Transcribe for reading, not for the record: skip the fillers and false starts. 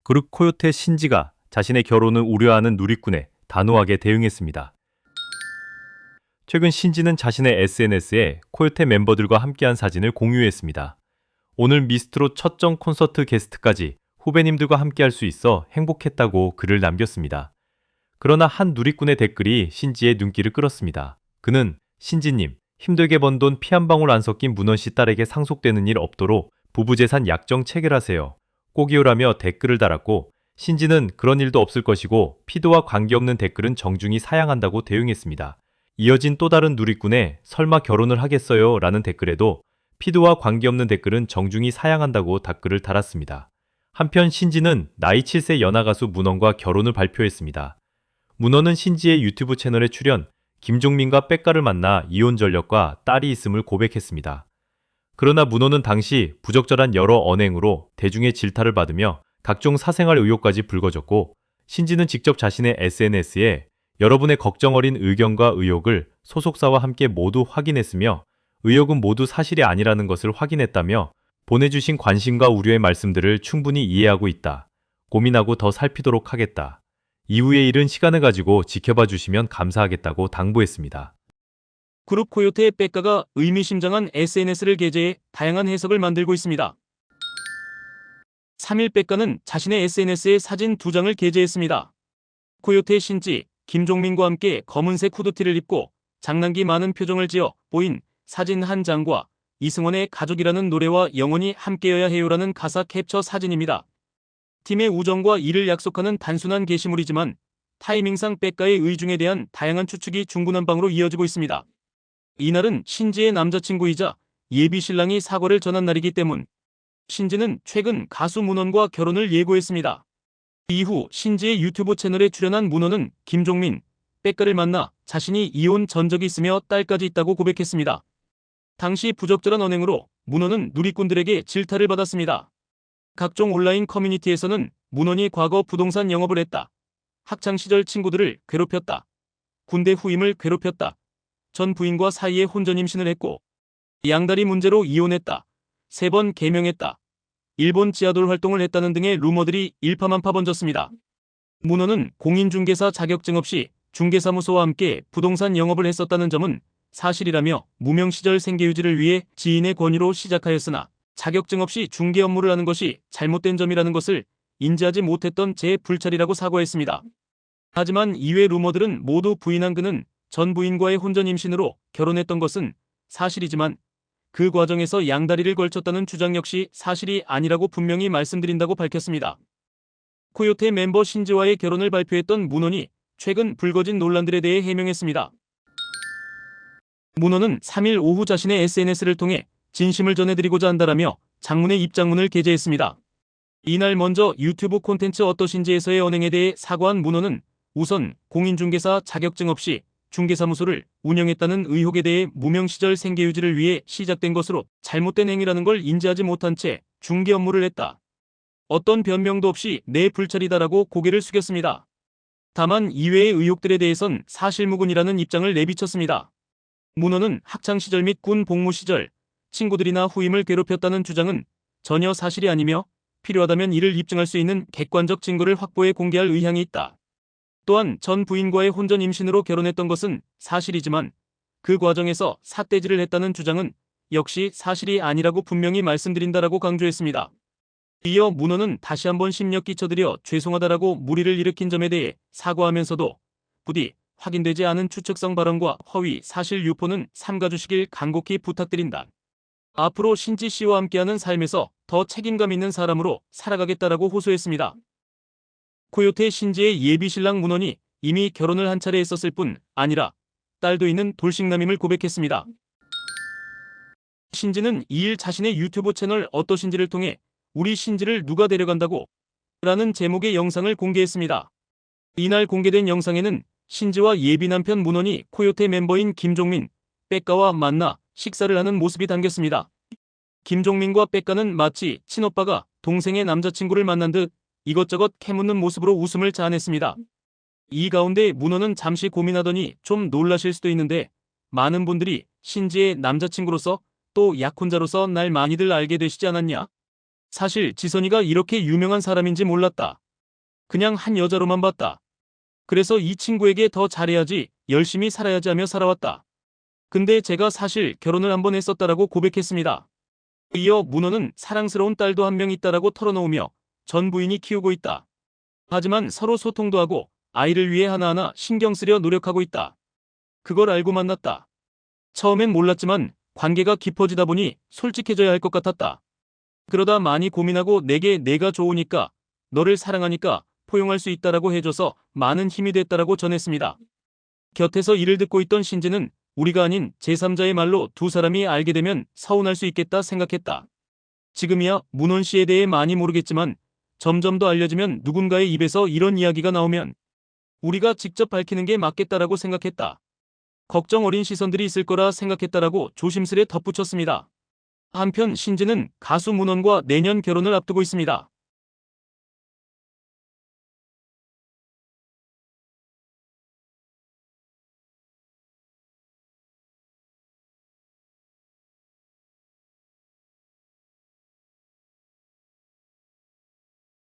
그룹 코요태 신지가 자신의 결혼을 우려하는 누리꾼에 단호하게 대응했습니다. 최근 신지는 자신의 SNS에 코요태 멤버들과 함께한 사진을 공유했습니다. 오늘 미스트롯 첫정 콘서트 게스트까지 후배님들과 함께할 수 있어 행복했다고 글을 남겼습니다. 그러나 한 누리꾼의 댓글이 신지의 눈길을 끌었습니다. 그는 신지님, 힘들게 번 돈 피 한 방울 안 섞인 문원씨 딸에게 상속되는 일 없도록 부부재산 약정 체결하세요. 꼭이요라며 댓글을 달았고 신지는 그런 일도 없을 것이고 피도와 관계없는 댓글은 정중히 사양한다고 대응했습니다. 이어진 또 다른 누리꾼의 설마 결혼을 하겠어요? 라는 댓글에도 피도와 관계없는 댓글은 정중히 사양한다고 댓글을 달았습니다. 한편 신지는 나이 7세 연하 가수 문원과 결혼을 발표했습니다. 문원은 신지의 유튜브 채널에 출연, 김종민과 백가를 만나 이혼 전력과 딸이 있음을 고백했습니다. 그러나 문원은 당시 부적절한 여러 언행으로 대중의 질타를 받으며 각종 사생활 의혹까지 불거졌고 신지는 직접 자신의 SNS에 여러분의 걱정 어린 의견과 의혹을 소속사와 함께 모두 확인했으며 의혹은 모두 사실이 아니라는 것을 확인했다며 보내주신 관심과 우려의 말씀들을 충분히 이해하고 있다. 고민하고 더 살피도록 하겠다. 이후의 일은 시간을 가지고 지켜봐 주시면 감사하겠다고 당부했습니다. 그룹 코요태의 백가가 의미심장한 SNS를 게재해 다양한 해석을 만들고 있습니다. 3일 백가는 자신의 SNS에 사진 2장을 게재했습니다. 코요태 신지, 김종민과 함께 검은색 후드티를 입고 장난기 많은 표정을 지어 보인 사진 한 장과 이승원의 가족이라는 노래와 영원히 함께여야 해요라는 가사 캡처 사진입니다. 팀의 우정과 일을 약속하는 단순한 게시물이지만 타이밍상 백가의 의중에 대한 다양한 추측이 중구난방으로 이어지고 있습니다. 이날은 신지의 남자친구이자 예비 신랑이 사과를 전한 날이기 때문 신지는 최근 가수 문원과 결혼을 예고했습니다. 이후 신지의 유튜브 채널에 출연한 문원은 김종민, 백가를 만나 자신이 이혼 전적이 있으며 딸까지 있다고 고백했습니다. 당시 부적절한 언행으로 문원은 누리꾼들에게 질타를 받았습니다. 각종 온라인 커뮤니티에서는 문원이 과거 부동산 영업을 했다. 학창시절 친구들을 괴롭혔다. 군대 후임을 괴롭혔다. 전 부인과 사이에 혼전 임신을 했고 양다리 문제로 이혼했다. 3번 개명했다. 일본 지하돌 활동을 했다는 등의 루머들이 일파만파 번졌습니다. 문원은 공인중개사 자격증 없이 중개사무소와 함께 부동산 영업을 했었다는 점은 사실이라며 무명 시절 생계유지를 위해 지인의 권유로 시작하였으나 자격증 없이 중개 업무를 하는 것이 잘못된 점이라는 것을 인지하지 못했던 제 불찰이라고 사과했습니다. 하지만 이외 루머들은 모두 부인한 그는 전 부인과의 혼전 임신으로 결혼했던 것은 사실이지만 그 과정에서 양다리를 걸쳤다는 주장 역시 사실이 아니라고 분명히 말씀드린다고 밝혔습니다. 코요태 멤버 신지와의 결혼을 발표했던 문원이 최근 불거진 논란들에 대해 해명했습니다. 문원은 3일 오후 자신의 SNS를 통해 진심을 전해드리고자 한다라며 장문의 입장문을 게재했습니다. 이날 먼저 유튜브 콘텐츠 어떠신지에서의 언행에 대해 사과한 문원은 우선 공인중개사 자격증 없이 중개사무소를 운영했다는 의혹에 대해 무명 시절 생계유지를 위해 시작된 것으로 잘못된 행위라는 걸 인지하지 못한 채 중개 업무를 했다. 어떤 변명도 없이 내 불찰이다라고 고개를 숙였습니다. 다만 이외의 의혹들에 대해선 사실무근이라는 입장을 내비쳤습니다. 문원은 학창시절 및 군 복무 시절 친구들이나 후임을 괴롭혔다는 주장은 전혀 사실이 아니며 필요하다면 이를 입증할 수 있는 객관적 증거를 확보해 공개할 의향이 있다. 또한 전 부인과의 혼전 임신으로 결혼했던 것은 사실이지만 그 과정에서 삿대질을 했다는 주장은 역시 사실이 아니라고 분명히 말씀드린다라고 강조했습니다. 이어 문원은 다시 한번 심력 끼쳐드려 죄송하다라고 물의를 일으킨 점에 대해 사과하면서도 부디 확인되지 않은 추측성 발언과 허위 사실 유포는 삼가주시길 간곡히 부탁드린다. 앞으로 신지 씨와 함께하는 삶에서 더 책임감 있는 사람으로 살아가겠다라고 호소했습니다. 코요태 신지의 예비 신랑 문원이 이미 결혼을 한 차례 했었을 뿐 아니라 딸도 있는 돌싱남임을 고백했습니다. 신지는 2일 자신의 유튜브 채널 어떠신지를 통해 우리 신지를 누가 데려간다고? 라는 제목의 영상을 공개했습니다. 이날 공개된 영상에는 신지와 예비 남편 문원이 코요태 멤버인 김종민, 백가와 만나 식사를 하는 모습이 담겼습니다. 김종민과 백가는 마치 친오빠가 동생의 남자친구를 만난 듯 이것저것 캐묻는 모습으로 웃음을 자아냈습니다. 이 가운데 문원은 잠시 고민하더니 좀 놀라실 수도 있는데 많은 분들이 신지의 남자친구로서 또 약혼자로서 날 많이들 알게 되시지 않았냐? 사실 지선이가 이렇게 유명한 사람인지 몰랐다. 그냥 한 여자로만 봤다. 그래서 이 친구에게 더 잘해야지, 열심히 살아야지 하며 살아왔다. 근데 제가 사실 결혼을 한번 했었다라고 고백했습니다. 이어 문호는 사랑스러운 딸도 한 명 있다라고 털어놓으며 전 부인이 키우고 있다. 하지만 서로 소통도 하고 아이를 위해 하나하나 신경 쓰려 노력하고 있다. 그걸 알고 만났다. 처음엔 몰랐지만 관계가 깊어지다 보니 솔직해져야 할 것 같았다. 그러다 많이 고민하고 내게 내가 좋으니까, 너를 사랑하니까 포용할 수 있다라고 해줘서 많은 힘이 됐다라고 전했습니다. 곁에서 이를 듣고 있던 신지는 우리가 아닌 제3자의 말로 두 사람이 알게 되면 서운할 수 있겠다 생각했다. 지금이야 문원 씨에 대해 많이 모르겠지만 점점 더 알려지면, 누군가의 입에서 이런 이야기가 나오면 우리가 직접 밝히는 게 맞겠다라고 생각했다. 걱정 어린 시선들이 있을 거라 생각했다라고 조심스레 덧붙였습니다. 한편 신지는 가수 문원과 내년 결혼을 앞두고 있습니다.